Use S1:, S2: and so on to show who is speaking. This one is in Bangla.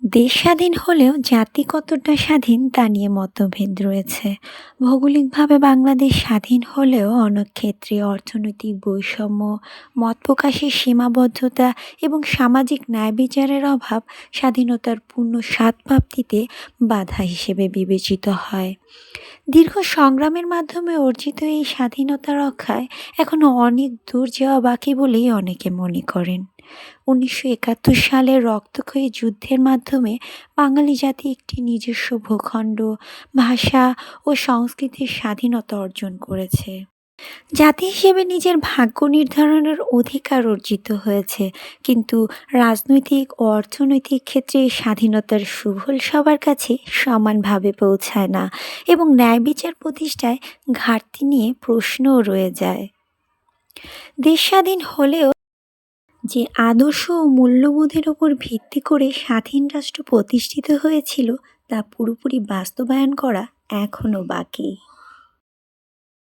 S1: দেশ স্বাধীন হলেও জাতি কতটা স্বাধীন তা নিয়ে মতভেদ রয়েছে। ভৌগোলিকভাবে বাংলাদেশ স্বাধীন হলেও অনেক ক্ষেত্রে অর্থনৈতিক বৈষম্য, মত প্রকাশের সীমাবদ্ধতা এবং সামাজিক ন্যায় বিচারের অভাব স্বাধীনতার পূর্ণ স্বাদ প্রাপ্তিতে বাধা হিসেবে বিবেচিত হয়। দীর্ঘ সংগ্রামের মাধ্যমে অর্জিত এই স্বাধীনতা রক্ষায় এখনো অনেক দূর যাওয়া বাকি বলেই অনেকে মনে করেন। ১৯৭১ সালের রক্তক্ষয়ী যুদ্ধের মাধ্যমে বাঙালি জাতি একটি নিজস্ব ভূখণ্ড, ভাষা ও সংস্কৃতির স্বাধীনতা অর্জন করেছে। জাতি হিসেবে নিজের ভাগ্য নির্ধারণের অধিকার অর্জিত হয়েছে, কিন্তু রাজনৈতিক ও অর্থনৈতিক ক্ষেত্রে এই স্বাধীনতার সুফল সবার কাছে সমানভাবে পৌঁছায় না এবং ন্যায় বিচার প্রতিষ্ঠায় ঘাটতি নিয়ে প্রশ্নও রয়ে যায়। দেশ স্বাধীন হলেও যে আদর্শ ও মূল্যবোধের ওপর ভিত্তি করে স্বাধীন রাষ্ট্র প্রতিষ্ঠিত হয়েছিল তা পুরোপুরি বাস্তবায়ন করা এখনো বাকি।